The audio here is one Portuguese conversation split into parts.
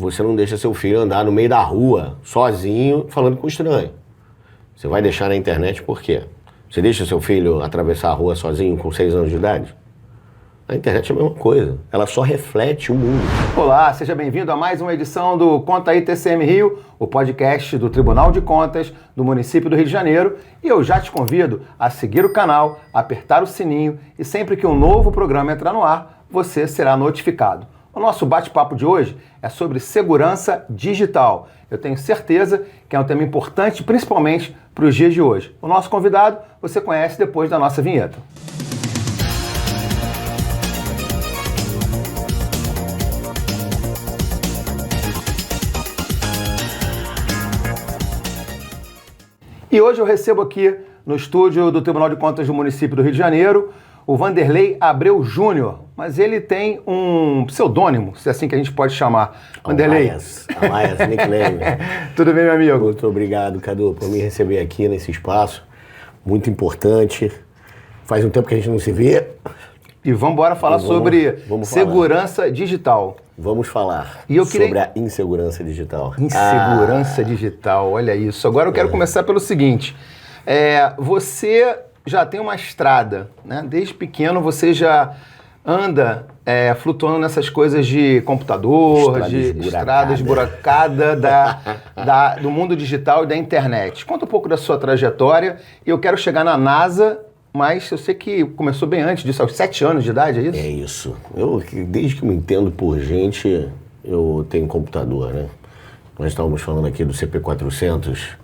você não deixa seu filho andar no meio da rua, sozinho, falando com estranho. Você vai deixar na internet por quê? Você deixa seu filho atravessar a rua sozinho com 6 anos de idade? A internet é a mesma coisa, ela só reflete o mundo. Olá, seja bem-vindo a mais uma edição do Conta aí TCM Rio, o podcast do Tribunal de Contas do município do Rio de Janeiro. E eu já te convido a seguir o canal, apertar o sininho e sempre que um novo programa entrar no ar, você será notificado. O nosso bate-papo de hoje é sobre segurança digital. Eu tenho certeza que é um tema importante, principalmente para os dias de hoje. O nosso convidado você conhece depois da nossa vinheta. E hoje eu recebo aqui no estúdio do Tribunal de Contas do município do Rio de Janeiro o Vanderlei Abreu Júnior, mas ele tem um pseudônimo, se é assim que a gente pode chamar. Vanderlei. Alias, nickname. Tudo bem, meu amigo? Muito obrigado, Cadu, por me receber aqui nesse espaço, muito importante. Faz um tempo que a gente não se vê. E vamos embora falar sobre segurança digital. Vamos falar e eu sobre a insegurança digital. Insegurança digital, olha isso. Agora eu quero começar pelo seguinte. Você já tem uma estrada, né? Desde pequeno você já anda flutuando nessas coisas de computador, estrada esburacada do mundo digital e da internet. Conta um pouco da sua trajetória e eu quero chegar na NASA, mas eu sei que começou bem antes disso, aos 7 anos de idade, é isso? É isso. Desde que me entendo por gente, eu tenho computador, né? Nós estávamos falando aqui do CP400.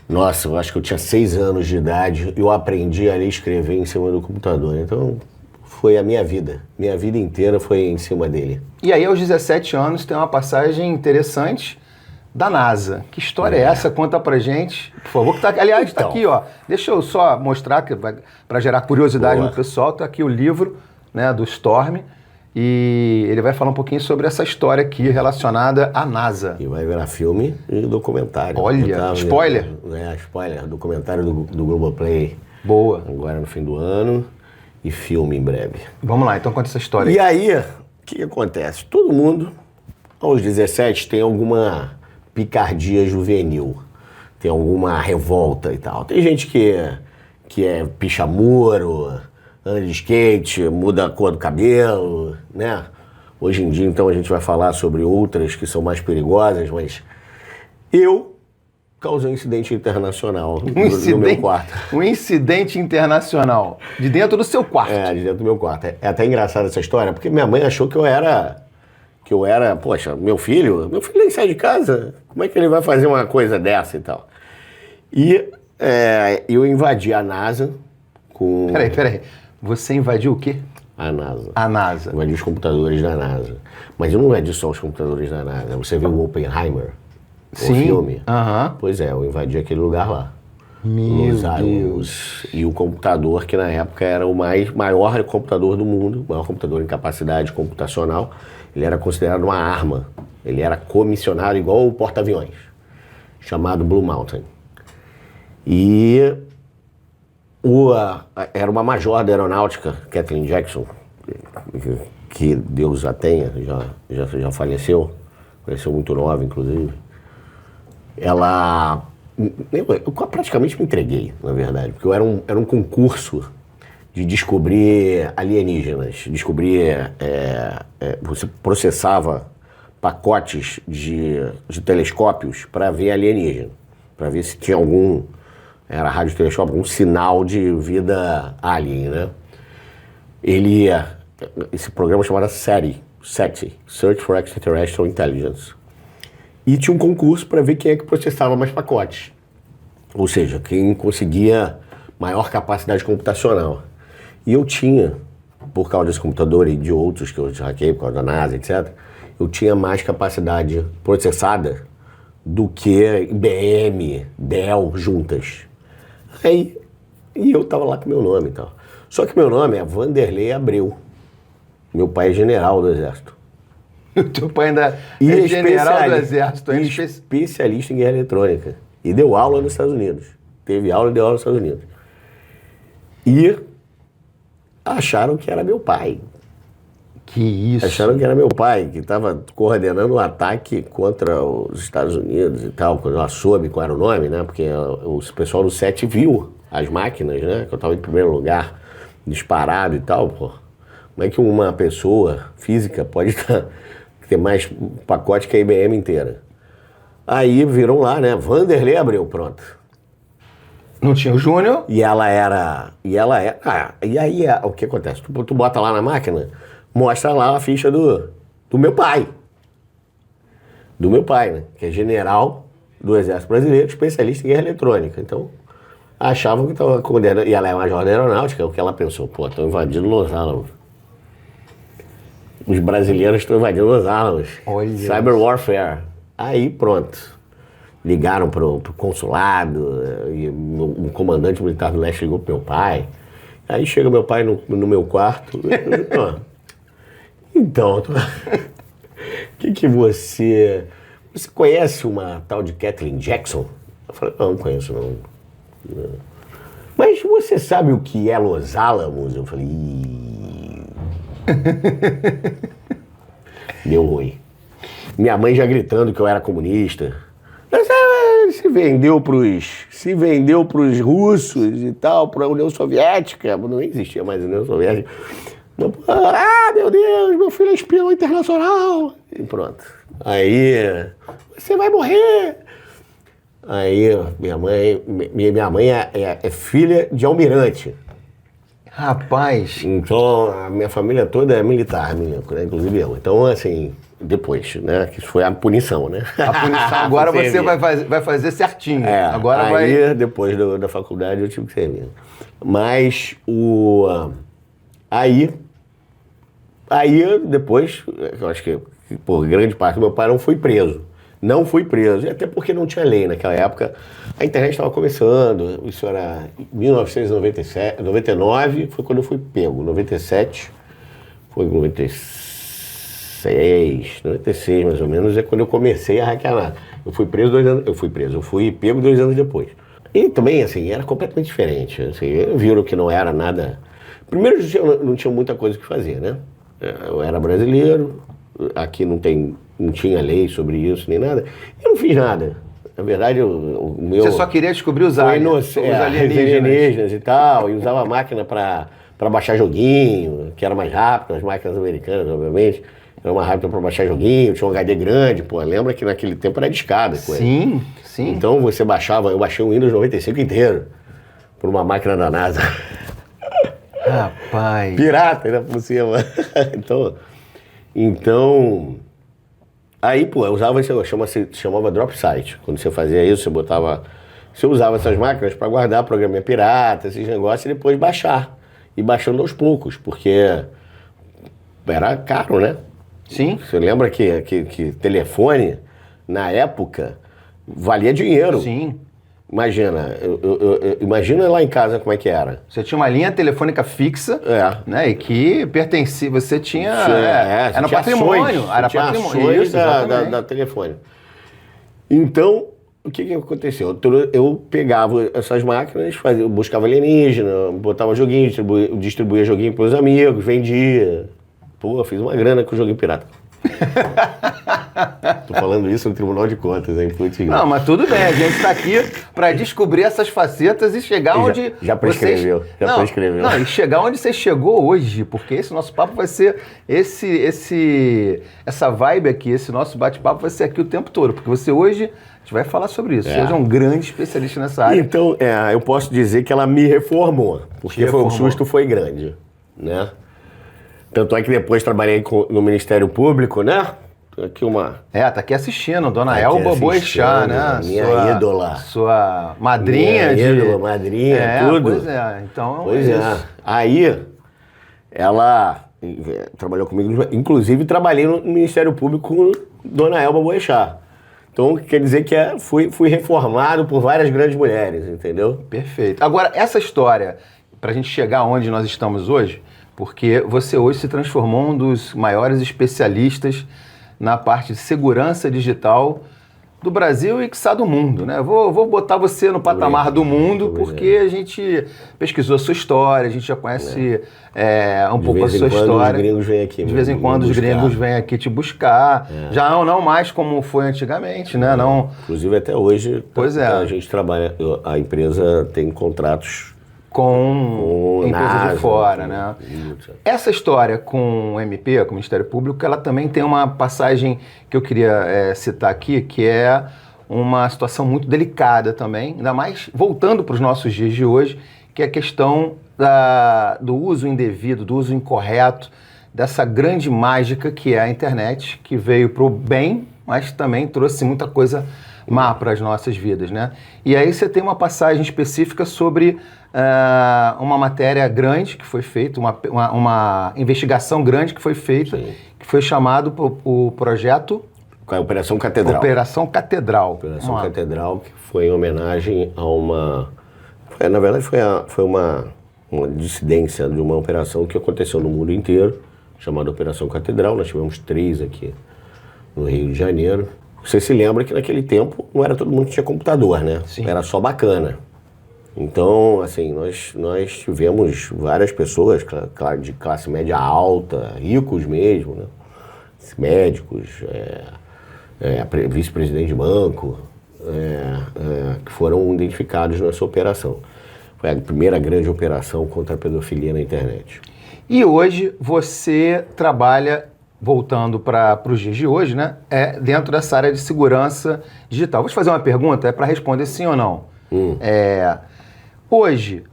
Nossa, eu acho que eu tinha 6 anos de idade e eu aprendi a ler e escrever em cima do computador. Então, foi a minha vida. Minha vida inteira foi em cima dele. E aí, aos 17 anos, tem uma passagem interessante da NASA. Que história é essa? Conta pra gente, por favor. Que tá, aliás, então, tá aqui, ó. Deixa eu só mostrar, para gerar curiosidade no pessoal, tá aqui o livro, né, do Storm. E ele vai falar um pouquinho sobre essa história aqui relacionada à NASA. E vai virar filme e documentário. Olha, spoiler. Spoiler, documentário do Globoplay. Boa. Agora no fim do ano e filme em breve. Vamos lá, então conta essa história. E aí, o que acontece? Todo mundo, aos 17, tem alguma picardia juvenil, tem alguma revolta e tal. Tem gente que é picha-muro, anda de skate, muda a cor do cabelo, né? Hoje em dia, então, a gente vai falar sobre outras que são mais perigosas, mas eu causei um incidente internacional no meu quarto. Um incidente internacional de dentro do seu quarto. De dentro do meu quarto. É até engraçada essa história, porque minha mãe achou que eu era, poxa, meu filho nem sai de casa, como é que ele vai fazer uma coisa dessa e tal? E eu invadi a NASA com... Peraí. Você invadiu o quê? A NASA. A NASA. Invadi os computadores da NASA. Mas eu não invadi só os computadores da NASA. Você viu o Oppenheimer? Sim. O filme? Aham. Pois é, eu invadi aquele lugar lá. Meu Deus. E o computador, que na época era o maior computador do mundo, o maior computador em capacidade computacional, ele era considerado uma arma. Ele era comissionado igual o porta-aviões, chamado Blue Mountain. E era uma major da aeronáutica, Kathleen Jackson, que Deus a tenha, já faleceu muito nova, inclusive. Eu praticamente me entreguei, na verdade, porque era um concurso de descobrir alienígenas, você processava pacotes de telescópios para ver alienígena, para ver se tinha era radiotelescópio, algum sinal de vida alien, né? Esse programa chamado SETI, Search for Extraterrestrial Intelligence. E tinha um concurso para ver quem é que processava mais pacotes. Ou seja, quem conseguia maior capacidade computacional. E eu tinha, por causa desse computador e de outros que eu hackeei, por causa da NASA, etc., eu tinha mais capacidade processada do que IBM, Dell juntas. E eu tava lá com meu nome e tal. Só que meu nome é Vanderlei Abreu. Meu pai é general do Exército. O teu pai ainda é general do Exército. Especialista em guerra eletrônica. E deu aula nos Estados Unidos. Teve aula e deu aula nos Estados Unidos. E acharam que era meu pai. Que isso. Acharam que era meu pai, que estava coordenando um ataque contra os Estados Unidos e tal, quando ela soube qual era o nome, né? Porque o pessoal do set viu as máquinas, né? Que eu estava em primeiro lugar, disparado e tal, pô. Como é que uma pessoa física pode ter mais pacote que a IBM inteira? Aí viram lá, né? Vanderlei Abreu, pronto. Não tinha o Júnior? E aí o que acontece? Tu bota lá na máquina, mostra lá a ficha do meu pai. Do meu pai, né? Que é general do Exército Brasileiro, especialista em guerra eletrônica. Então, achavam que estava coordenando. E ela é major da aeronáutica, o que ela pensou, pô, estão invadindo Los Alamos. Os brasileiros estão invadindo Los Alamos. Olha. Cyber warfare. Aí pronto. Ligaram pro consulado, e o comandante militar do leste ligou pro meu pai. Aí chega meu pai no meu quarto. Então, que você conhece uma tal de Kathleen Jackson? Eu falei, não conheço não. Mas você sabe o que é Los Alamos? Eu falei, deu ruim. Minha mãe já gritando que eu era comunista. Se vendeu pros russos e tal, pra União Soviética. Não existia mais a União Soviética. Ah, meu Deus, meu filho é espião internacional. E pronto. Aí, você vai morrer. Aí, minha mãe é filha de almirante. Rapaz. Então, a minha família toda é militar, inclusive eu. Então, assim, depois, né? Que isso foi a punição, né? A punição agora você vai fazer certinho. Agora aí, depois da faculdade, eu tive que servir. Mas, Aí, depois, eu acho que, por grande parte do meu pai não foi preso. Não fui preso, até porque não tinha lei naquela época. A internet estava começando, isso era 1999, foi quando eu fui pego. 97, foi 96 mais ou menos, é quando eu comecei a hackear. Eu fui pego 2 anos depois. E também, assim, era completamente diferente. Assim, viram que não era nada... Primeiro, não tinha muita coisa que fazer, né? Eu era brasileiro, aqui não tinha lei sobre isso nem nada. Eu não fiz nada. Na verdade, o meu... Você só queria descobrir os alienígenas e tal, e usava a máquina para baixar joguinho, que era mais rápido, as máquinas americanas, obviamente. Era mais rápido para baixar joguinho, tinha um HD grande, pô. Lembra que naquele tempo era discada. Sim. Então eu baixei o Windows 95 inteiro por uma máquina da NASA. Rapaz. Pirata, ainda por cima. Então, aí, pô, eu usava isso, chamava drop site. Quando você fazia isso, você usava essas máquinas para guardar programinha pirata, esses negócios, e depois baixar. E baixando aos poucos, porque era caro, né? Sim. Você lembra que telefone, na época, valia dinheiro. Sim. Imagina, imagina lá em casa como é que era. Você tinha uma linha telefônica fixa, né? E que pertencia, você tinha... era tinha patrimônio. Ações, era tinha patrimônio. Ações da telefone. Então, o que aconteceu? Eu pegava essas máquinas, buscava alienígena, botava joguinho, distribuía joguinho para os amigos, vendia. Pô, fiz uma grana com o joguinho pirata. Tô falando isso no Tribunal de Contas, hein? Não, mas tudo bem, a gente tá aqui para descobrir essas facetas e chegar onde... Já prescreveu, prescreveu. Não, e chegar onde você chegou hoje, porque esse nosso papo vai ser... Essa vibe aqui, esse nosso bate-papo vai ser aqui o tempo todo, porque você hoje... A gente vai falar sobre isso. Você hoje é um grande especialista nessa área. Então, eu posso dizer que ela me reformou, porque o susto foi grande, né? Tanto é que depois trabalhei no Ministério Público, né? Aqui tá aqui assistindo, Dona Elba Boechat, né? Minha ídola. Sua madrinha madrinha, tudo. Pois é, então... Pois é. Aí, ela trabalhou comigo, inclusive trabalhei no Ministério Público com Dona Elba Boechat. Então, quer dizer que fui reformado por várias grandes mulheres, entendeu? Perfeito. Agora, essa história, pra gente chegar onde nós estamos hoje, porque você hoje se transformou um dos maiores especialistas na parte de segurança digital do Brasil e, quiçá, do mundo, né? Vou botar você no patamar do mundo, porque a gente pesquisou a sua história, a gente já conhece um pouco a sua história. De vez em quando os gringos vêm aqui. De vez em quando os gringos vêm aqui te buscar. Já não mais como foi antigamente, né? Não. Inclusive até hoje, a gente trabalha, a empresa tem contratos com empresas NASA, de fora, né? Essa história com o MP, com o Ministério Público, ela também tem uma passagem que eu queria citar aqui, que é uma situação muito delicada também, ainda mais voltando para os nossos dias de hoje, que é a questão do uso indevido, do uso incorreto, dessa grande mágica que é a internet, que veio para o bem, mas também trouxe muita coisa má para as nossas vidas, né? E aí você tem uma passagem específica sobre uma matéria grande que foi feita, uma investigação grande que foi feita, que foi chamado o projeto... Operação Catedral. Operação Catedral. Operação Catedral, que foi em homenagem a uma... na verdade, foi uma dissidência de uma operação que aconteceu no mundo inteiro, chamada Operação Catedral. Nós tivemos 3 aqui no Rio de Janeiro. Você se lembra que naquele tempo não era todo mundo que tinha computador, né? Sim. Era só bacana. Então, assim, nós tivemos várias pessoas de classe média alta, ricos mesmo, né? Médicos, vice-presidente de banco, que foram identificados nessa operação. Foi a primeira grande operação contra a pedofilia na internet. E hoje você trabalha, voltando para os dias de hoje, né? Dentro dessa área de segurança digital. Vou te fazer uma pergunta, para responder sim ou não. Hoje,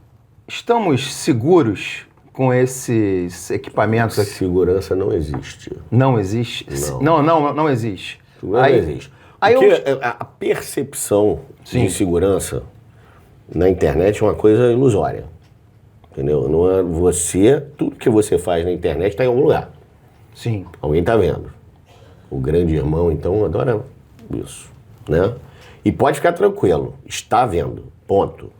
estamos seguros com esses equipamentos aqui? Segurança não existe. Não existe? Não existe. Não existe. Porque a percepção de segurança na internet é uma coisa ilusória. Entendeu? Não é tudo que você faz na internet está em algum lugar. Sim. Alguém está vendo. O grande irmão, então, adora isso, né? E pode ficar tranquilo, está vendo, ponto.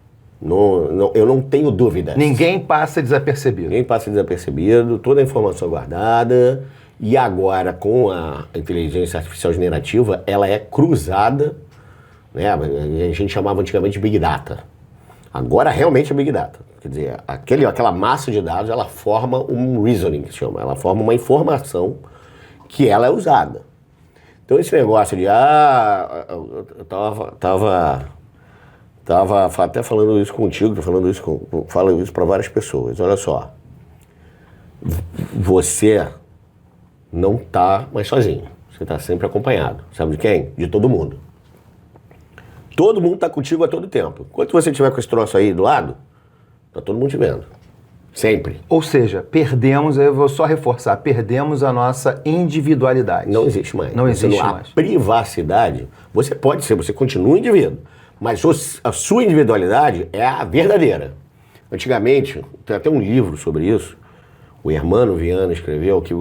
Eu não tenho dúvidas. Ninguém passa desapercebido. Ninguém passa desapercebido, toda a informação guardada. E agora, com a inteligência artificial generativa, ela é cruzada, né? A gente chamava antigamente de Big Data. Agora, realmente é Big Data. Quer dizer, aquela massa de dados, ela forma um reasoning, que se chama. Ela forma uma informação que ela é usada. Então, esse negócio de, eu tava até falando isso contigo, falo isso para várias pessoas. Olha só, você não está mais sozinho, você está sempre acompanhado. Sabe de quem? De todo mundo. Todo mundo está contigo a todo tempo. Enquanto você estiver com esse troço aí do lado, está todo mundo te vendo. Sempre. Ou seja, perdemos, eu vou só reforçar, perdemos a nossa individualidade. Não existe mais. Não existe mais. A privacidade, você pode ser, você continua um indivíduo, mas a sua individualidade é a verdadeira. Antigamente, tem até um livro sobre isso, o Hermano Viana escreveu, que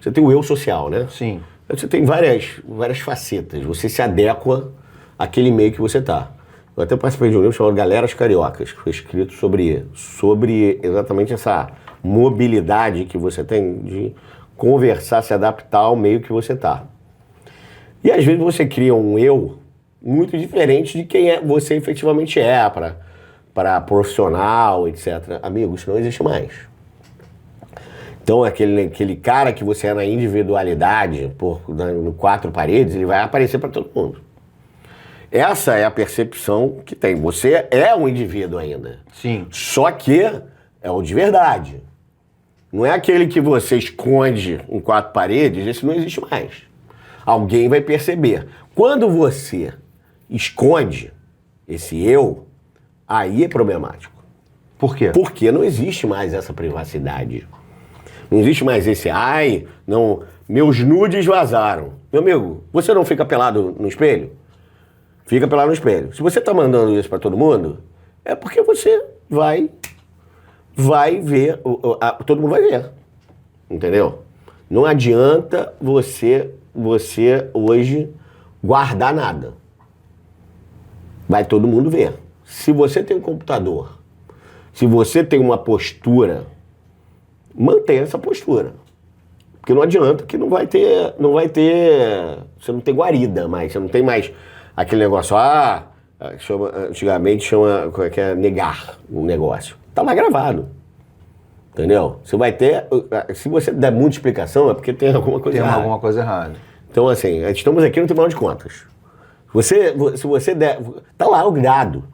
você tem o eu social, né? Sim. Você tem várias facetas, você se adequa àquele meio que você está. Eu até participei de um livro chamado Galeras Cariocas, que foi escrito sobre exatamente essa mobilidade que você tem de conversar, se adaptar ao meio que você está. E às vezes você cria um eu muito diferente de quem você efetivamente é, para profissional, etc. Amigo, isso não existe mais. Então aquele cara que você é na individualidade, no 4 paredes, ele vai aparecer para todo mundo. Essa é a percepção que tem. Você é um indivíduo ainda. Sim. Só que é o de verdade. Não é aquele que você esconde em 4 paredes, esse não existe mais. Alguém vai perceber. Quando você esconde esse eu, aí é problemático. Por quê? Porque não existe mais essa privacidade. Não existe mais esse, meus nudes vazaram. Meu amigo, você não fica pelado no espelho? Fica pelado no espelho. Se você está mandando isso para todo mundo, é porque você vai ver, todo mundo vai ver, entendeu? Não adianta você hoje guardar nada. Vai todo mundo ver. Se você tem um computador, se você tem uma postura, mantenha essa postura. Porque não adianta que não vai ter, você não tem guarida mais, você não tem mais aquele negócio, antigamente chama, como é que é, negar um negócio. Tá lá gravado, entendeu? Você vai ter, se você der muita explicação é porque tem alguma coisa errada. Tem alguma coisa errada. Então assim, estamos aqui no Tribunal de Contas. Se você der, tá lá o grado.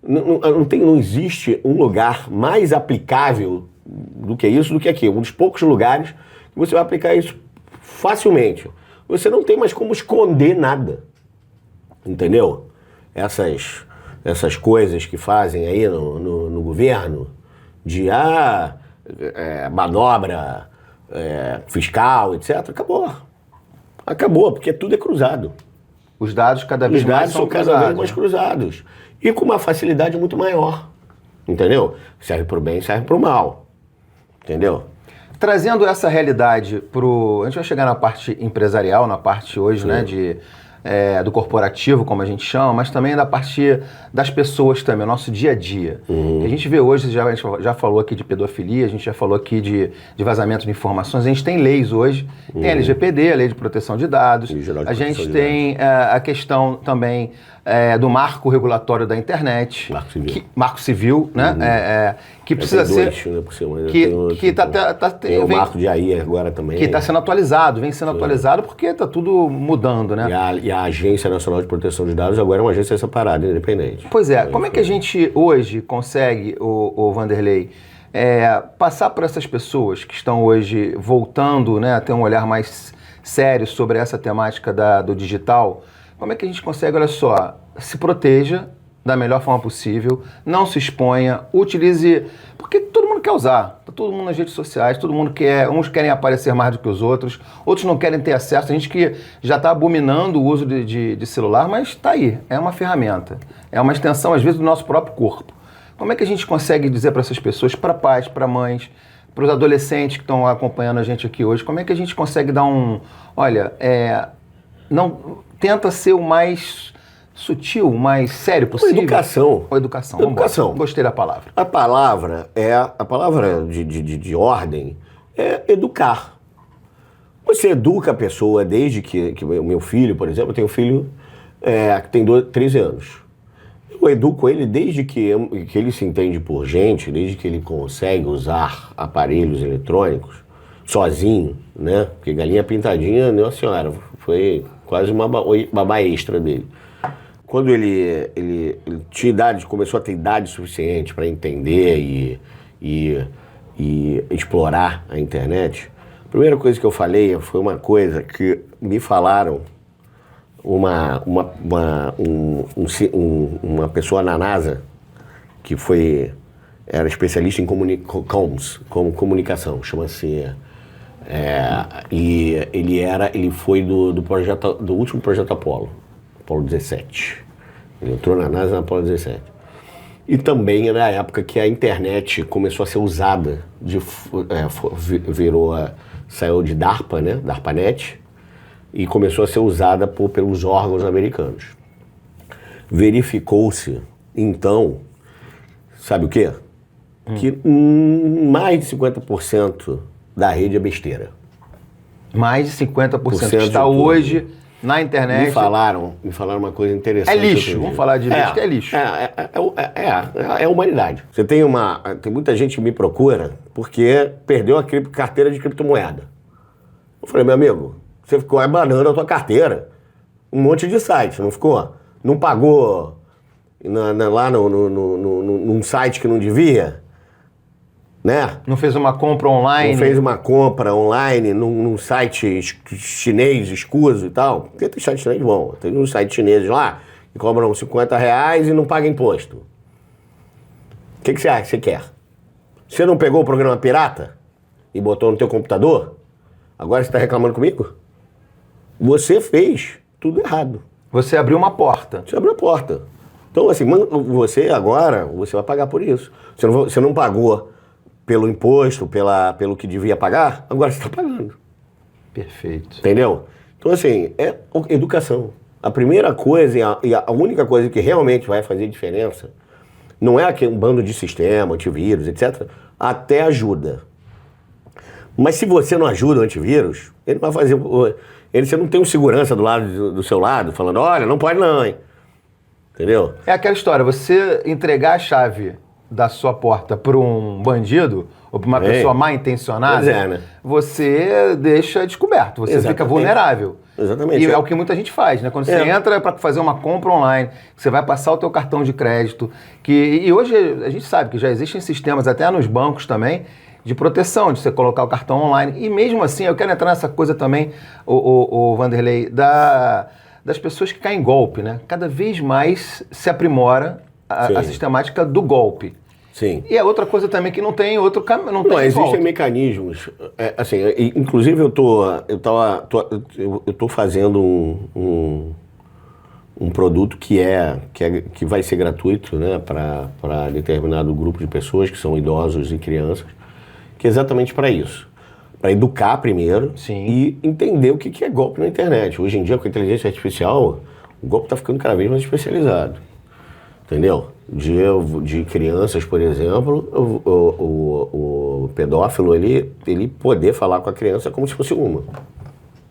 Não existe um lugar mais aplicável do que isso, do que aqui. Um dos poucos lugares que você vai aplicar isso facilmente. Você não tem mais como esconder nada. Entendeu? Essas coisas que fazem aí no governo, de manobra fiscal, etc. Acabou. Acabou, porque tudo é cruzado. Os dados cada vez mais são cada vez mais cruzados. E com uma facilidade muito maior. Entendeu? Serve para o bem, serve para o mal. Entendeu? Trazendo essa realidade a gente vai chegar na parte empresarial, na parte hoje, né, do corporativo, como a gente chama, mas também da parte das pessoas também, o nosso dia a dia. A gente vê hoje, a gente já falou aqui de pedofilia, a gente já falou aqui de vazamento de informações, a gente tem leis hoje, tem a LGPD, a Lei de Proteção de Dados, a gente tem a questão também do marco regulatório da internet, marco civil, né, que precisa ser... Tem o marco de AI agora também. Que está sendo atualizado, vem sendo atualizado porque está tudo mudando, né? E a Agência Nacional de Proteção de Dados agora é uma agência separada, independente. Pois é, como é que a gente hoje consegue, o Vanderlei, passar por essas pessoas que estão hoje voltando, né, a ter um olhar mais sério sobre essa temática do digital? Como é que a gente consegue, olha só, se proteja da melhor forma possível, não se exponha, utilize... Porque todo mundo quer usar, tá todo mundo nas redes sociais, todo mundo quer... Uns querem aparecer mais do que os outros não querem ter acesso. A gente que já está abominando o uso de celular, mas está aí, é uma ferramenta. É uma extensão, às vezes, do nosso próprio corpo. Como é que a gente consegue dizer para essas pessoas, para pais, para mães, para os adolescentes que estão acompanhando a gente aqui hoje, como é que a gente consegue dar olha, não tenta ser o mais sutil, o mais sério possível? Educação. Educação. Gostei da palavra. A palavra de ordem é educar. Você educa a pessoa desde que o meu filho, por exemplo, eu tenho um filho que tem 13 anos. Eu educo ele desde que ele se entende por gente, desde que ele consegue usar aparelhos eletrônicos sozinho, né? Porque galinha pintadinha, nossa senhora, foi quase uma babá extra dele. Quando ele tinha idade, começou a ter idade suficiente para entender e explorar a internet, a primeira coisa que eu falei foi uma coisa que me falaram, uma pessoa na NASA que era especialista em comunicação, chama-se... e ele foi do último projeto Apollo 17. Ele entrou na NASA na Apollo 17. E também na época que a internet começou a ser usada, saiu de DARPA, né? DARPANET, e começou a ser usada pelos órgãos americanos. Verificou-se, então, sabe o quê? Que mais de 50% da rede é besteira. Mais de 50% que está hoje na internet. Me falaram uma coisa interessante. É lixo, vamos falar de lixo, que é lixo. É a humanidade. Tem muita gente que me procura porque perdeu a carteira de criptomoeda. Eu falei, meu amigo, você ficou abanando a tua carteira. Um monte de site, não ficou? Não pagou lá num site que não devia? Né? Não fez uma compra online? Não fez uma compra online num site chinês escuso e tal. Porque tem site chinês bom. Tem uns sites chineses lá que cobram R$50 e não pagam imposto. O que você acha que você quer? Você não pegou o programa pirata e botou no teu computador? Agora você está reclamando comigo? Você fez tudo errado. Você abriu uma porta. Você abriu a porta. Então, assim, você vai pagar por isso. Você não pagou pelo imposto, pelo que devia pagar, agora você está pagando. Perfeito. Entendeu? Então, assim, é educação. A primeira coisa e a única coisa que realmente vai fazer diferença não é um bando de sistema, antivírus, etc. Até ajuda. Mas se você não ajuda o antivírus, ele vai fazer... Você não tem um segurança do lado do seu lado, falando, olha, não pode não, hein? Entendeu? É aquela história, você entregar a chave da sua porta para um bandido ou para uma pessoa mal intencionada, né? Você deixa descoberto, você fica vulnerável. Exatamente. E é o que muita gente faz, né? Quando você entra para fazer uma compra online, você vai passar o teu cartão de crédito, e hoje a gente sabe que já existem sistemas, até nos bancos também, de proteção, de você colocar o cartão online. E mesmo assim, eu quero entrar nessa coisa também, o Vanderlei, das pessoas que caem em golpe, né? Cada vez mais se aprimora a sistemática do golpe. Sim. E é outra coisa também que não tem outro caminho. Não existem volta. mecanismos. Assim, inclusive eu tô fazendo um produto que vai ser gratuito, né, para determinado grupo de pessoas que são idosos e crianças, que é exatamente para isso. Para educar primeiro e entender o que é golpe na internet. Hoje em dia, com a inteligência artificial, o golpe está ficando cada vez mais especializado. Entendeu? De crianças, por exemplo, o pedófilo, ele poder falar com a criança como se fosse uma.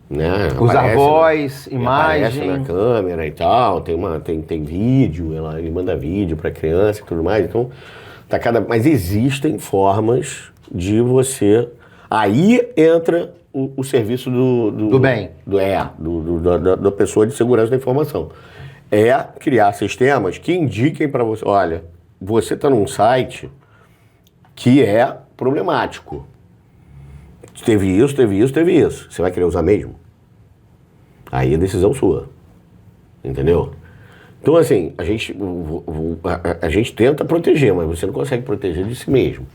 Né? Usar voz, imagem. Aparece na câmera e tal, tem vídeo, ele manda vídeo para a criança e tudo mais. Então, mas existem formas de você... Aí entra o serviço do bem. Da pessoa de segurança da informação. É criar sistemas que indiquem para você, olha, você está num site que é problemático. Teve isso. Você vai querer usar mesmo? Aí é decisão sua. Entendeu? Então, assim, a gente tenta proteger, mas você não consegue proteger de si mesmo.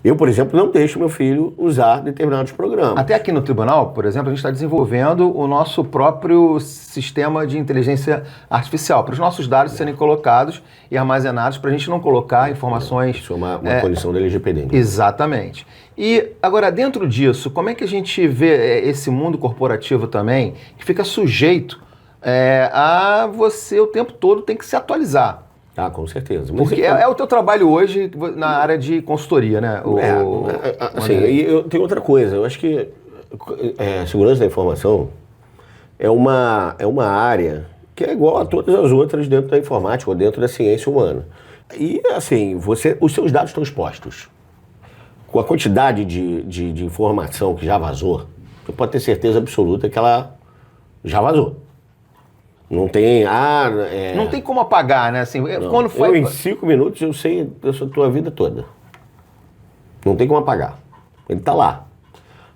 Eu, por exemplo, não deixo meu filho usar determinados programas. Até aqui no tribunal, por exemplo, a gente está desenvolvendo o nosso próprio sistema de inteligência artificial, para os nossos dados serem colocados e armazenados, para a gente não colocar informações... Isso é uma condição da LGPD. Né? Exatamente. E, agora, dentro disso, como é que a gente vê esse mundo corporativo também, que fica sujeito a você o tempo todo tem que se atualizar? Ah, com certeza. Porque é o teu trabalho hoje na área de consultoria, né? Assim, eu tenho outra coisa. Eu acho que segurança da informação é uma área que é igual a todas as outras dentro da informática ou dentro da ciência humana. E, assim, os seus dados estão expostos. Com a quantidade de informação que já vazou, você pode ter certeza absoluta que ela já vazou. Não tem... Não tem como apagar, né? Assim, quando foi... em 5 minutos eu sei a tua vida toda. Não tem como apagar. Ele está lá.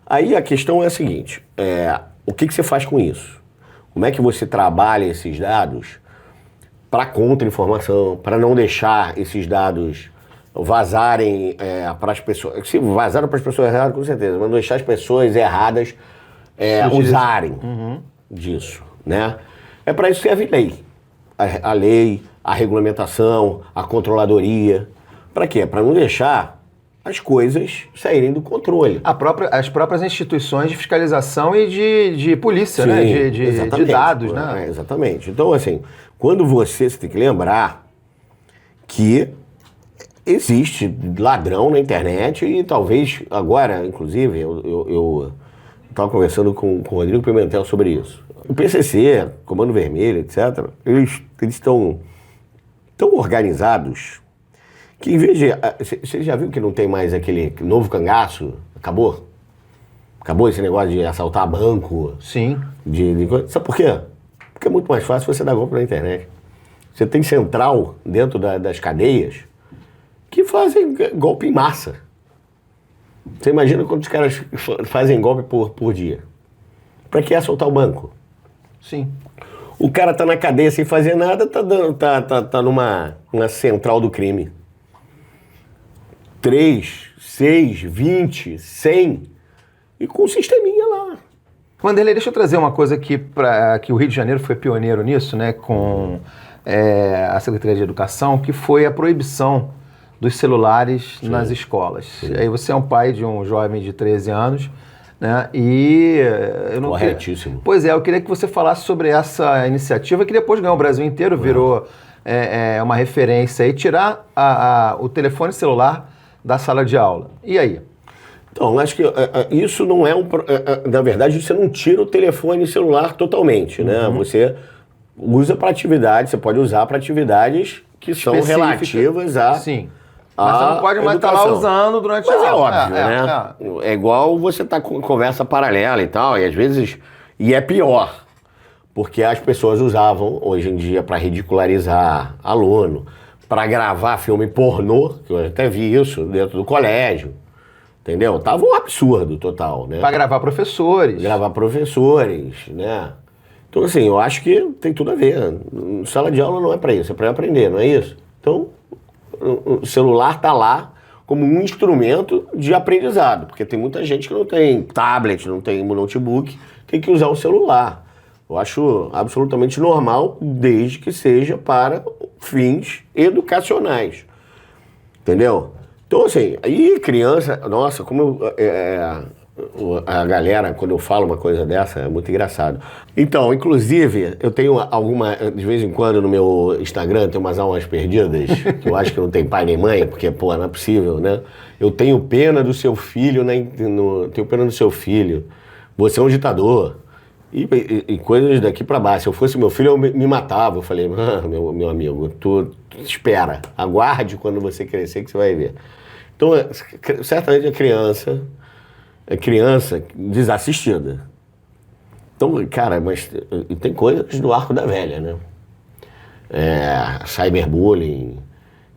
Aí a questão é a seguinte, o que você faz com isso? Como é que você trabalha esses dados para contra-informação, para não deixar esses dados vazarem para as pessoas... Se vazaram para as pessoas erradas, com certeza, mas não deixar as pessoas erradas usarem disso, né? É para isso que serve lei. A lei, a regulamentação, a controladoria. Para quê? Para não deixar as coisas saírem do controle. As próprias instituições de fiscalização e de polícia, sim, né? De dados, né? Exatamente. Então, assim, quando você tem que lembrar que existe ladrão na internet e talvez agora, inclusive, eu estava conversando com o Rodrigo Pimentel sobre isso. O PCC, Comando Vermelho, etc., eles estão tão organizados que em vez de... Você já viu que não tem mais aquele novo cangaço? Acabou? Acabou esse negócio de assaltar banco? Sim. Sabe por quê? Porque é muito mais fácil você dar golpe na internet. Você tem central dentro das cadeias que fazem golpe em massa. Você imagina quantos caras fazem golpe por dia? Para que assaltar o banco? Sim. O cara tá na cadeia sem fazer nada, tá numa central do crime. 3, 6, 20, 100 e com um sisteminha lá. Vanderlei, deixa eu trazer uma coisa aqui que o Rio de Janeiro foi pioneiro nisso, né, com a Secretaria de Educação, que foi a proibição dos celulares nas escolas. Sim. Aí você é um pai de um jovem de 13 anos, né? E eu não corretíssimo. Pois é, eu queria que você falasse sobre essa iniciativa que depois ganhou o Brasil inteiro, virou uma referência aí, tirar o telefone celular da sala de aula. E aí? Então, acho que isso não é na verdade, você não tira o telefone celular totalmente, né? Você usa para atividades, você pode usar para atividades que são relativas a... Sim. Mas você não pode mais estar lá usando durante Mas a é aula. óbvio, né? É igual você tá com conversa paralela e tal, e às vezes... E é pior, porque as pessoas usavam, hoje em dia, para ridicularizar aluno, para gravar filme pornô, que eu até vi isso dentro do colégio, entendeu? Tava um absurdo total, né? Para gravar professores. Gravar professores, né? Então, assim, eu acho que tem tudo a ver. Sala de aula não é para isso, é para aprender, não é isso? Então, o celular tá lá como um instrumento de aprendizado, porque tem muita gente que não tem tablet, não tem notebook, tem que usar o celular. Eu acho absolutamente normal, desde que seja para fins educacionais. Entendeu? Então, assim, aí criança, nossa, como a galera, quando eu falo uma coisa dessa, é muito engraçado. Então, inclusive, eu tenho de vez em quando no meu Instagram, tem umas almas perdidas, que eu acho que não tem pai nem mãe, porque, pô, não é possível, né? Eu tenho pena do seu filho, tenho pena do seu filho, você é um ditador. E coisas daqui pra baixo. Se eu fosse meu filho, eu me matava. Eu falei, meu amigo, tu espera, aguarde quando você crescer que você vai ver. Então, certamente é criança desassistida. Então, cara, mas tem coisas do arco da velha, né? Cyberbullying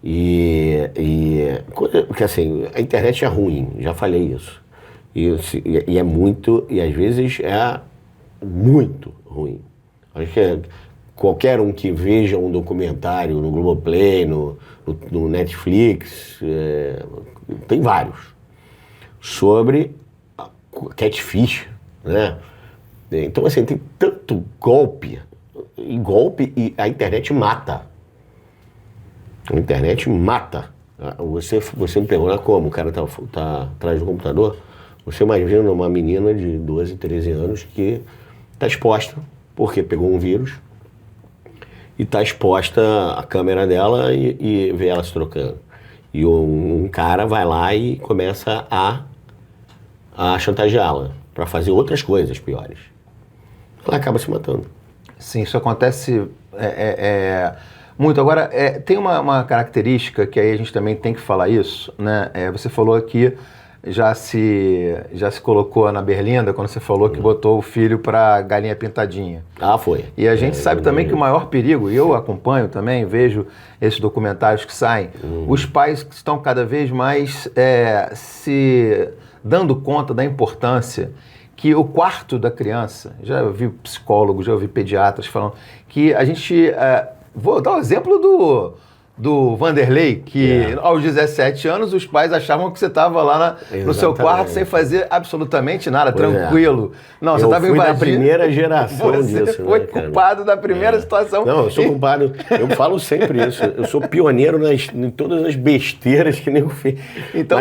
e coisa, porque assim, a internet é ruim, já falei isso. E é muito, e às vezes é muito ruim. Acho que qualquer um que veja um documentário no Globoplay, no Netflix, tem vários, sobre catfish, né? Então, assim, tem tanto golpe, e a internet mata. A internet mata. Você me pergunta como o cara tá atrás do computador. Você imagina uma menina de 12, 13 anos que está exposta, porque pegou um vírus, e está exposta a câmera dela e vê ela se trocando. E um cara vai lá e começa a chantageá-la para fazer outras coisas piores. Ela acaba se matando. Sim, isso acontece muito. Agora, tem uma característica que aí a gente também tem que falar isso, né? Você falou aqui, já se colocou na berlinda quando você falou que botou o filho para galinha pintadinha. Ah, foi. E a gente sabe também que o maior perigo, e eu acompanho também, vejo esses documentários que saem, os pais que estão cada vez mais se dando conta da importância que o quarto da criança, já ouvi psicólogos, já ouvi pediatras falando que a gente... vou dar o exemplo do Vanderlei, que aos 17 anos os pais achavam que você estava lá no seu quarto sem fazer absolutamente nada, tranquilo. Não, você estava invadindo. Eu fui da primeira geração disso. Você foi culpado da primeira situação. Não, eu sou culpado. Eu falo sempre isso. Eu sou pioneiro em todas as besteiras que nego fez. Então,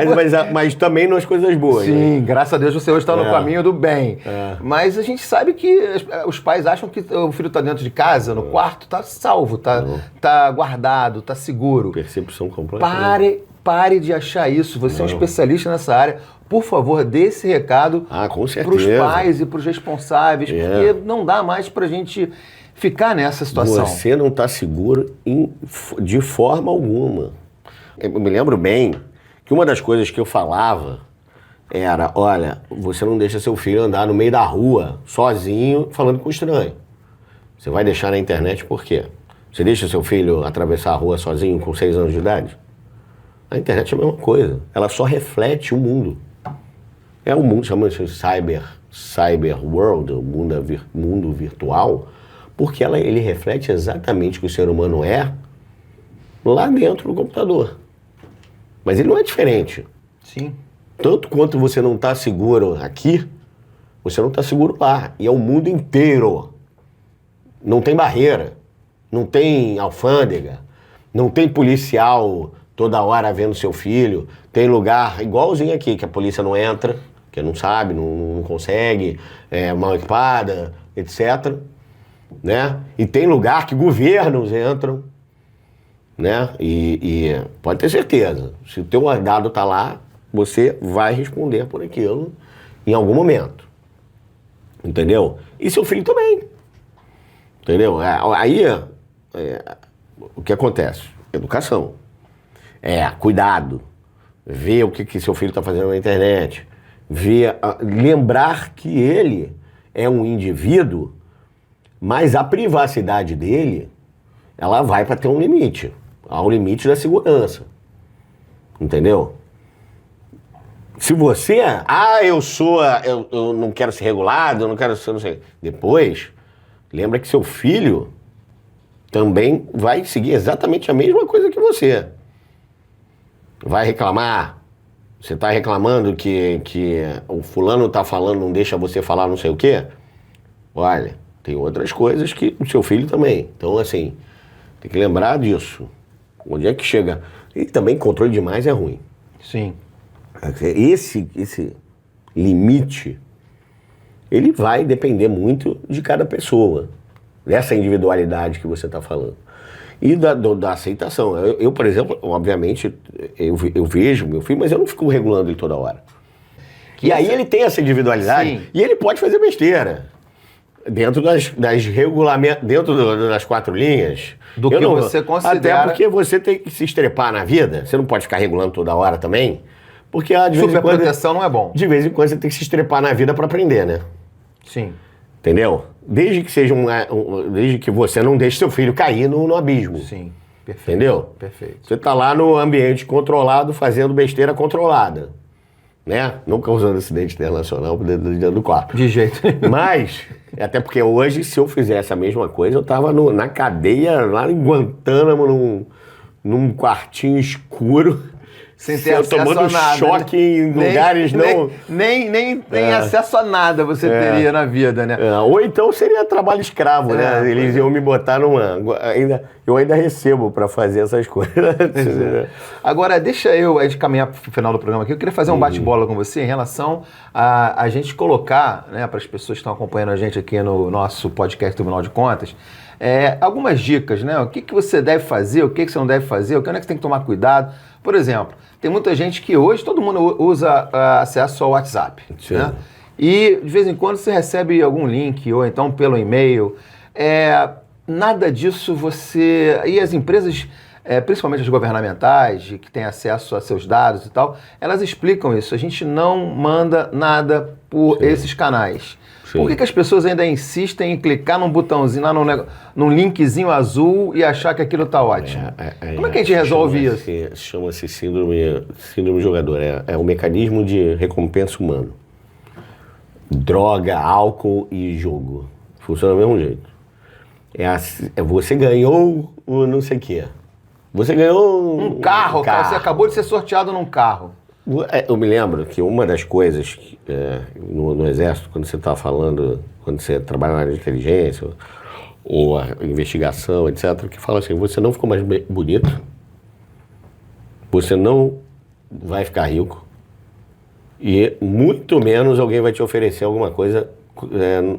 mas também nas coisas boas. Sim, né? Graças a Deus você hoje está no caminho do bem. Mas a gente sabe que os pais acham que o filho está dentro de casa, no quarto, está salvo, está guardado, está seguro. Percepção completa. Pare de achar isso. Você é um especialista nessa área. Por favor, dê esse recado para os pais e para os responsáveis, porque não dá mais para a gente ficar nessa situação. Você não está seguro de forma alguma. Eu me lembro bem que uma das coisas que eu falava era, olha, você não deixa seu filho andar no meio da rua, sozinho, falando com estranho. Você vai deixar na internet por quê? Você deixa seu filho atravessar a rua sozinho com 6 anos de idade? A internet é a mesma coisa. Ela só reflete o mundo. É o mundo, chama-se cyber world, o mundo virtual, porque ele reflete exatamente o que o ser humano é lá dentro do computador. Mas ele não é diferente. Sim. Tanto quanto você não está seguro aqui, você não está seguro lá. E é o mundo inteiro. Não tem barreira. Não tem alfândega, não tem policial toda hora vendo seu filho, tem lugar igualzinho aqui, que a polícia não entra, que não sabe, não consegue, é mal equipada, etc. Né? E tem lugar que governos entram, né? E pode ter certeza, se o teu dado tá lá, você vai responder por aquilo em algum momento. Entendeu? E seu filho também. Entendeu? Aí, o que acontece? Educação. Cuidado. Ver o que seu filho está fazendo na internet. Lembrar que ele é um indivíduo, mas a privacidade dele, ela vai para ter um limite. Há um limite da segurança. Entendeu? Se você... eu não quero ser regulado, eu não quero ser... Não sei. Depois, lembra que seu filho também vai seguir exatamente a mesma coisa que você. Vai reclamar. Você está reclamando que o fulano está falando, não deixa você falar não sei o quê? Olha, tem outras coisas que o seu filho também. Então, assim, tem que lembrar disso. Onde é que chega? E também controle demais é ruim. Sim. Esse limite, ele vai depender muito de cada pessoa. Dessa individualidade que você está falando. E da aceitação. Eu, por exemplo, obviamente, eu vejo meu filho, mas eu não fico regulando ele toda hora. E aí ele tem essa individualidade. Sim. E ele pode fazer besteira. Dentro dentro das 4 linhas. Do que você considera... Até porque você tem que se estrepar na vida. Você não pode ficar regulando toda hora também. Porque superproteção não é bom. De vez em quando você tem que se estrepar na vida para aprender, né? Sim. Entendeu? Desde que seja desde que você não deixe seu filho cair no abismo. Sim, perfeito. Entendeu? Perfeito. Você tá lá no ambiente controlado, fazendo besteira controlada. Né? Não causando acidente internacional dentro do quarto. De jeito nenhum. Mas, até porque hoje, se eu fizesse a mesma coisa, eu tava na cadeia, lá em Guantánamo, num quartinho escuro. Sem ter acesso tomando a nada, choque em lugares não... Nem acesso a nada você teria na vida, né? Ou então seria trabalho escravo, né? Eles iam me botar eu ainda recebo para fazer essas coisas. Agora, deixa eu caminhar para o final do programa aqui. Eu queria fazer um bate-bola com você em relação a gente colocar, né, para as pessoas que estão acompanhando a gente aqui no nosso podcast Tribunal de Contas, algumas dicas, né? O que você deve fazer, o que você não deve fazer, onde é que você tem que tomar cuidado. Por exemplo, tem muita gente que hoje, todo mundo usa acesso ao WhatsApp, né? E de vez em quando você recebe algum link, ou então pelo e-mail. Nada disso você... E as empresas, principalmente as governamentais, que têm acesso a seus dados e tal, elas explicam isso. A gente não manda nada por esses canais. Sim. Por que as pessoas ainda insistem em clicar num botãozinho, lá num linkzinho azul e achar que aquilo tá ótimo? Como é que a gente resolve isso? Chama-se síndrome jogador. É um mecanismo de recompensa humano. Droga, álcool e jogo. Funciona do mesmo jeito. Você ganhou o não sei o quê. Você ganhou um carro. Você acabou de ser sorteado num carro. Eu me lembro que uma das coisas no Exército, quando você está falando, quando você trabalha na área de inteligência ou a investigação, etc., que fala assim, você não ficou mais bonito, você não vai ficar rico e muito menos alguém vai te oferecer alguma coisa,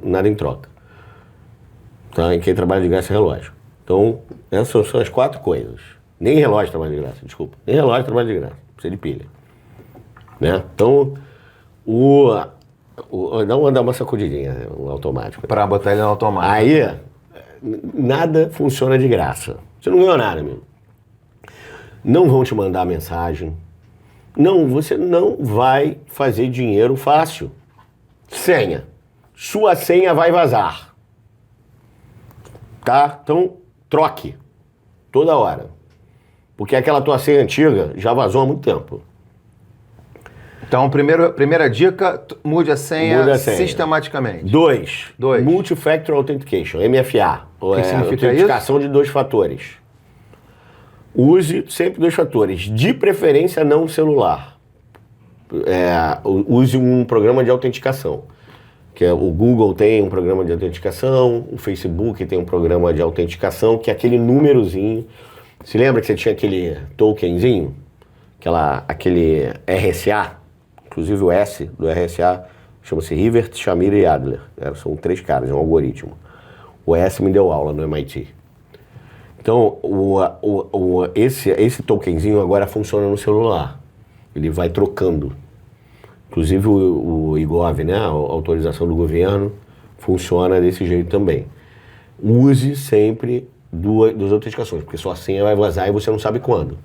nada em troca. Tá? E quem trabalha de graça é relógio. Então, essas são as 4 coisas. Nem relógio trabalha de graça, desculpa. Nem relógio trabalha de graça, precisa de pilha. Né? Então, dá uma sacudidinha, o automático. Para botar ele no automático. Aí, nada funciona de graça. Você não ganhou nada, meu. Não vão te mandar mensagem. Não, você não vai fazer dinheiro fácil. Senha. Sua senha vai vazar. Tá? Então, troque. Toda hora. Porque aquela tua senha antiga já vazou há muito tempo. Então, primeira dica, mude a senha sistematicamente. 2. Multi-Factor Authentication, MFA. O que significa autenticação de 2 fatores. Use sempre 2 fatores. De preferência, não celular. Use um programa de autenticação. O Google tem um programa de autenticação, o Facebook tem um programa de autenticação, que é aquele númerozinho. Se lembra que você tinha aquele tokenzinho? Aquele RSA? Inclusive o S do RSA chama-se Rivert, Shamir e Adler. São 3 caras, é um algoritmo. O S me deu aula no MIT. Então, esse tokenzinho agora funciona no celular. Ele vai trocando. Inclusive o IGOV, né, a autorização do governo, funciona desse jeito também. Use sempre duas autenticações, porque sua senha vai vazar e você não sabe quando.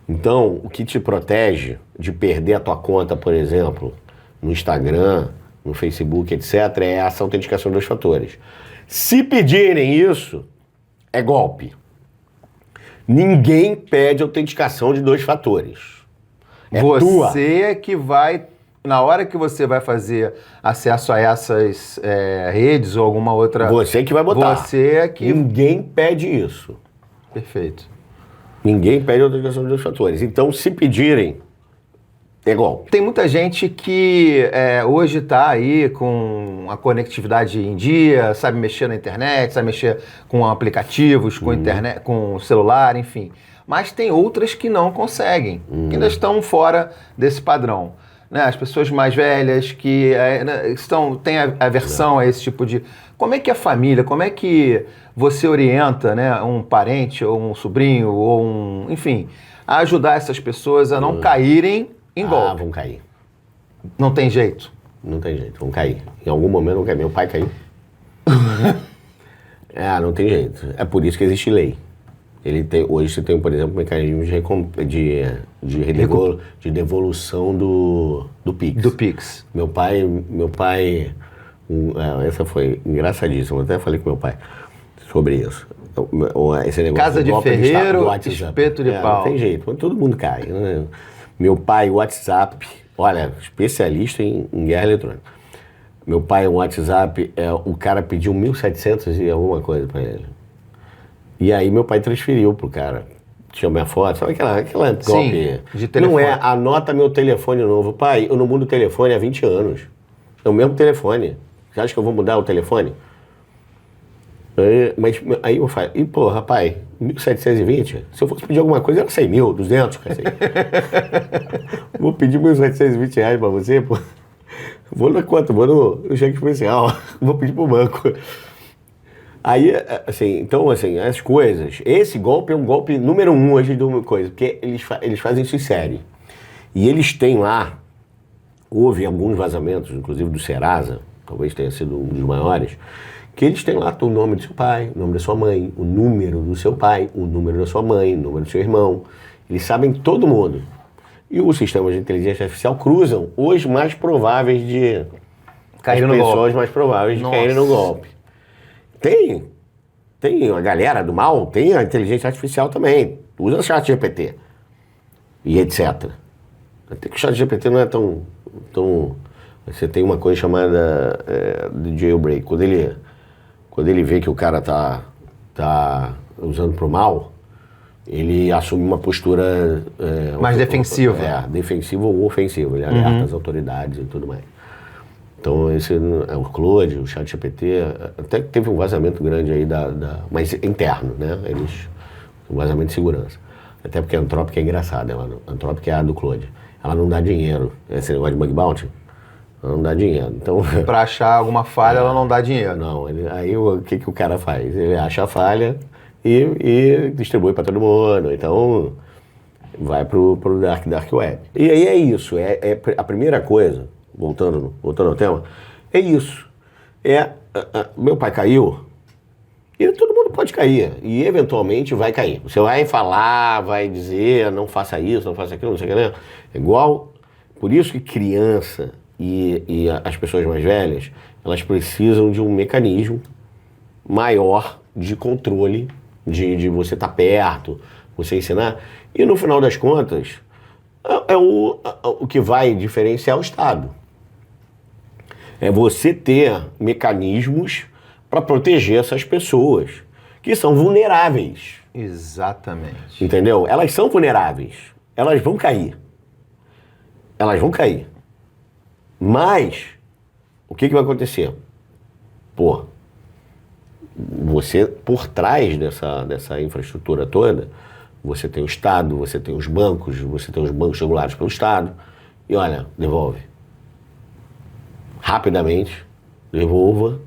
Então, o que te protege de perder a tua conta, por exemplo, no Instagram, no Facebook, etc., é essa autenticação de 2 fatores. Se pedirem isso, é golpe. Ninguém pede autenticação de 2 fatores. É tua. Você é que vai, na hora que você vai fazer acesso a essas redes ou alguma outra... Você que vai botar. Você é que... Ninguém pede isso. Perfeito. Ninguém pede autenticação de 2 fatores. Então, se pedirem, é golpe. Tem muita gente que hoje está aí com a conectividade em dia, sabe mexer na internet, sabe mexer com aplicativos, com internet, com celular, enfim. Mas tem outras que não conseguem, que ainda estão fora desse padrão. Né? As pessoas mais velhas que têm aversão a esse tipo de... Como é que a família, como é que você orienta, né, um parente ou um sobrinho ou enfim, a ajudar essas pessoas a não caírem em golpe? Vão cair. Não tem jeito? Não tem jeito, vão cair. Em algum momento vão cair. Meu pai caiu. Não tem jeito. É por isso que existe lei. Hoje você tem, por exemplo, mecanismos de devolução do PIX. Do PIX. Meu pai essa foi engraçadíssima. Eu até falei com meu pai sobre isso. Esse negócio Casa de ferreiro, espeto de pau. Não tem jeito, todo mundo cai. Né? Meu pai, WhatsApp, olha, especialista em guerra eletrônica. Meu pai, o WhatsApp, o cara pediu 1.700 e alguma coisa pra ele. E aí meu pai transferiu pro cara. Tinha minha foto, sabe aquela golpe? De telefone. Não anota meu telefone novo. Pai, eu não mudo o telefone há 20 anos. É o mesmo telefone. Você acha que eu vou mudar o telefone? Aí eu falo, rapaz, 1.720? Se eu fosse pedir alguma coisa, era 100.000, 200, cacete. Vou pedir 1.720 reais pra você, pô. Vou na conta, vou no cheque especial. Vou pedir pro banco. Aí, então, as coisas... Esse golpe é um golpe número 1 hoje de uma coisa, porque eles fazem isso em série. E eles têm lá, houve alguns vazamentos, inclusive do Serasa, talvez tenha sido um dos maiores, que eles têm lá o nome do seu pai, o nome da sua mãe, o número do seu pai, o número da sua mãe, o número do seu irmão. Eles sabem todo mundo. E os sistemas de inteligência artificial cruzam os mais prováveis de... Cair no pessoas golpe. mais prováveis de Nossa. caírem no golpe. Tem a galera do mal, tem a inteligência artificial também. Usa o chat GPT e etc. Até que o chat GPT não é tão... Você tem uma coisa chamada de jailbreak. Quando ele vê que o cara tá usando pro mal, ele assume uma postura... mais defensiva. Defensiva ou ofensiva. Ele alerta as autoridades e tudo mais. Então, o Claude, o ChatGPT, até que teve um vazamento grande aí, mas interno, né? Um vazamento de segurança. Até porque a Anthropic é engraçada, a Anthropic é a do Claude. Ela não dá dinheiro. Esse negócio de bug bounty, ela não dá dinheiro. Então, pra achar alguma falha, ela não dá dinheiro. Não, aí o que o cara faz? Ele acha a falha e distribui para todo mundo. Então, vai pro Dark Web. E aí é isso. A primeira coisa... Voltando ao tema, é isso. Meu pai caiu, e todo mundo pode cair, e eventualmente vai cair. Você vai falar, vai dizer, não faça isso, não faça aquilo, não sei o que, né? É igual, por isso que criança e as pessoas mais velhas, elas precisam de um mecanismo maior de controle, de você estar perto, você ensinar, e no final das contas, o que vai diferenciar o Estado. É você ter mecanismos para proteger essas pessoas que são vulneráveis. Exatamente. Entendeu? Elas são vulneráveis. Elas vão cair. Mas, o que vai acontecer? Você, por trás dessa infraestrutura toda, você tem o Estado, você tem os bancos regulados pelo Estado. E olha, devolve. Rapidamente, devolva,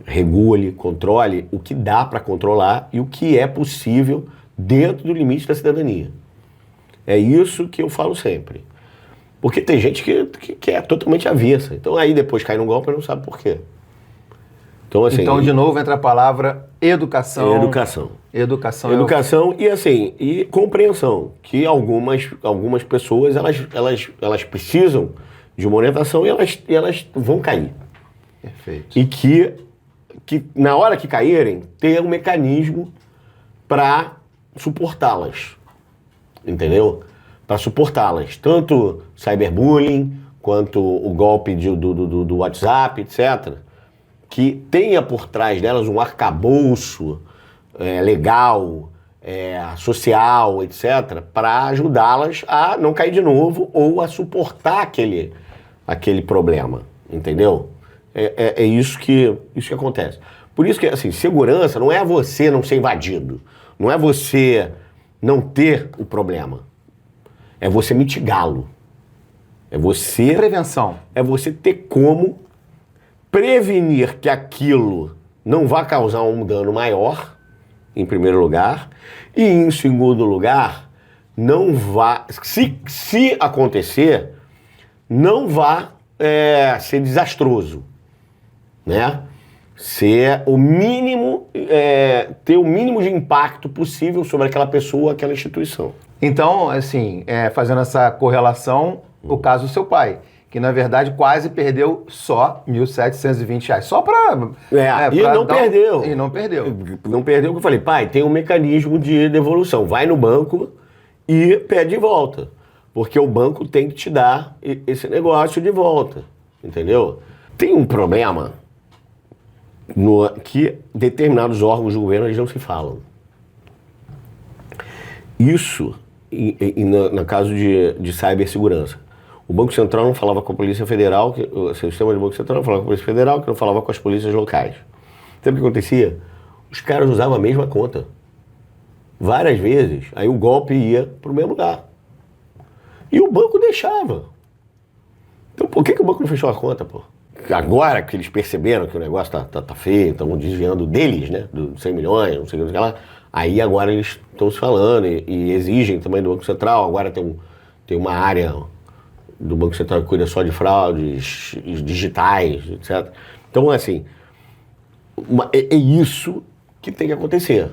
regule, controle o que dá para controlar e o que é possível dentro do limite da cidadania. É isso que eu falo sempre. Porque tem gente que é totalmente avessa. Então aí depois cai no golpe e não sabe por quê. Então, assim, então, de novo, entra a palavra educação. Educação. Educação e assim, e compreensão. Que algumas pessoas, elas precisam de uma orientação e elas vão cair. Perfeito. E que na hora que caírem, ter um mecanismo para suportá-las. Entendeu? Para suportá-las. Tanto cyberbullying, quanto o golpe do WhatsApp, etc., que tenha por trás delas um arcabouço legal, social, etc., para ajudá-las a não cair de novo ou a suportar aquele problema, entendeu? É isso que acontece. Por isso que, assim, segurança não é você não ser invadido, não é você não ter o problema, é você mitigá-lo. Prevenção. É você ter como prevenir que aquilo não vá causar um dano maior, em primeiro lugar, e em segundo lugar, não vá, se acontecer, não vá ser desastroso, né? Ser o mínimo, ter o mínimo de impacto possível sobre aquela pessoa, aquela instituição. Então, assim, fazendo essa correlação, o caso do seu pai, que na verdade quase perdeu só R$ 1.720. Só para... E não perdeu. E não perdeu. Não perdeu, porque eu falei, pai, tem um mecanismo de devolução. Vai no banco e pede de volta. Porque o banco tem que te dar esse negócio de volta. Entendeu? Tem um problema que determinados órgãos do governo eles não se falam. Isso, no caso de cibersegurança. O Banco Central não falava com a Polícia Federal, o sistema do Banco Central não falava com a Polícia Federal, que não falava com as polícias locais. Sabe o que acontecia? Os caras usavam a mesma conta. Várias vezes, aí o golpe ia para o mesmo lugar. E o banco deixava. Então por que o banco não fechou a conta, pô? Agora que eles perceberam que o negócio tá feio, estão desviando deles, né? Dos 100 milhões, não sei o que lá. Aí agora eles estão se falando e exigem também do Banco Central. Agora tem uma área do Banco Central que cuida só de fraudes digitais, etc. Então, assim, é isso que tem que acontecer.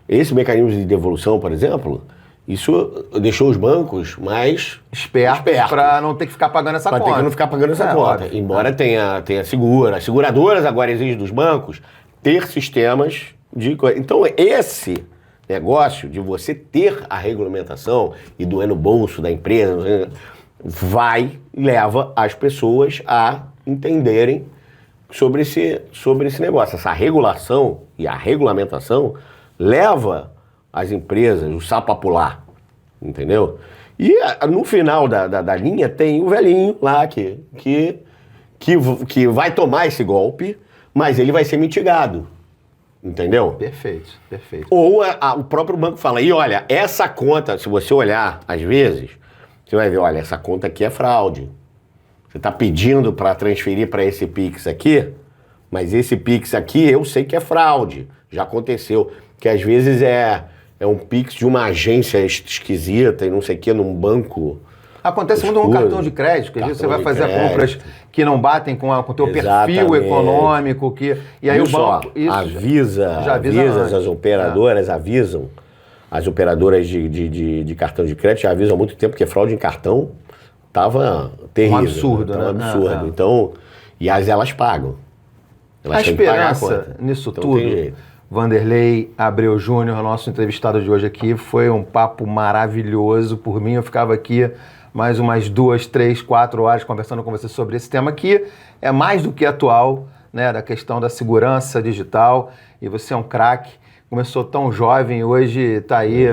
Esse mecanismo de devolução, por exemplo, isso deixou os bancos mais espertos para não ter que ficar pagando essa conta. Para ter que não ficar pagando essa conta. Óbvio. Embora tenha as seguradoras agora exigem dos bancos ter sistemas de... Então, esse negócio de você ter a regulamentação e doer no bolso da empresa leva as pessoas a entenderem sobre esse negócio. Essa regulação e a regulamentação leva as empresas, o sapo a pular, entendeu? E no final da linha tem o velhinho lá que vai tomar esse golpe, mas ele vai ser mitigado, entendeu? Perfeito. Ou o próprio banco fala, e olha, essa conta, se você olhar às vezes, você vai ver, olha, essa conta aqui é fraude. Você está pedindo para transferir para esse Pix aqui, mas esse Pix aqui eu sei que é fraude. Já aconteceu. Que às vezes é um Pix de uma agência esquisita e não sei o que, num banco. Acontece muito no cartão de crédito, que às vezes você vai fazer compras que não batem com o teu perfil econômico. E aí o banco avisa as operadoras, avisam. As operadoras de cartão de crédito já avisam há muito tempo que fraude em cartão estava terrível. Um absurdo, né? Um absurdo. Então, e elas pagam. A esperança nisso tudo, Vanderlei Abreu Júnior, nosso entrevistado de hoje aqui, foi um papo maravilhoso. Por mim, eu ficava aqui mais umas 2, 3, 4 horas conversando com você sobre esse tema que é mais do que atual, né, da questão da segurança digital. E você é um craque. Começou tão jovem, hoje está aí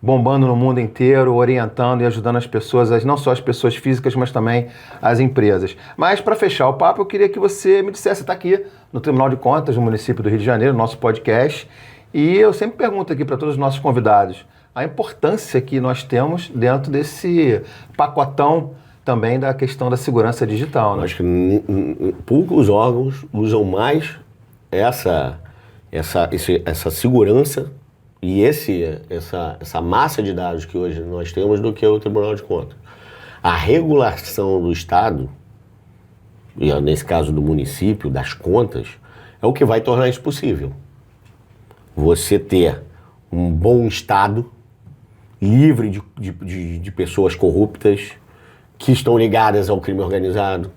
bombando no mundo inteiro, orientando e ajudando as pessoas, não só as pessoas físicas, mas também as empresas. Mas para fechar o papo, eu queria que você me dissesse, você está aqui no Tribunal de Contas do município do Rio de Janeiro, nosso podcast, e eu sempre pergunto aqui para todos os nossos convidados a importância que nós temos dentro desse pacotão também da questão da segurança digital. Né? Acho que poucos órgãos usam mais essa segurança e essa massa de dados que hoje nós temos do que o Tribunal de Contas. A regulação do Estado, e nesse caso do município, das contas, é o que vai tornar isso possível. Você ter um bom Estado, livre de pessoas corruptas, que estão ligadas ao crime organizado.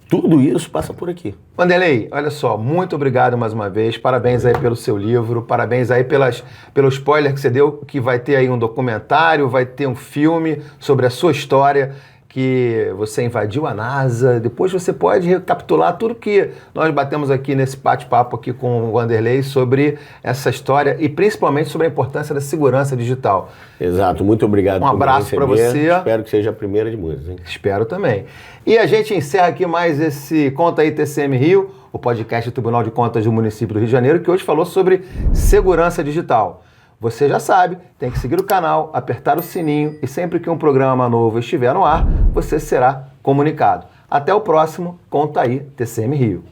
Tudo isso passa por aqui. Vanderlei, olha só, muito obrigado mais uma vez, parabéns aí pelo seu livro, parabéns aí pelo spoiler que você deu, que vai ter aí um documentário, vai ter um filme sobre a sua história, que você invadiu a NASA, depois você pode recapitular tudo que nós batemos aqui nesse bate-papo aqui com o Vanderlei sobre essa história e principalmente sobre a importância da segurança digital. Exato, muito obrigado. Um abraço para você. Espero que seja a primeira de muitas, hein? Espero também. E a gente encerra aqui mais esse Conta aí TCM Rio, o podcast do Tribunal de Contas do município do Rio de Janeiro, que hoje falou sobre segurança digital. Você já sabe, tem que seguir o canal, apertar o sininho e sempre que um programa novo estiver no ar, você será comunicado. Até o próximo Conta aí TCM Rio.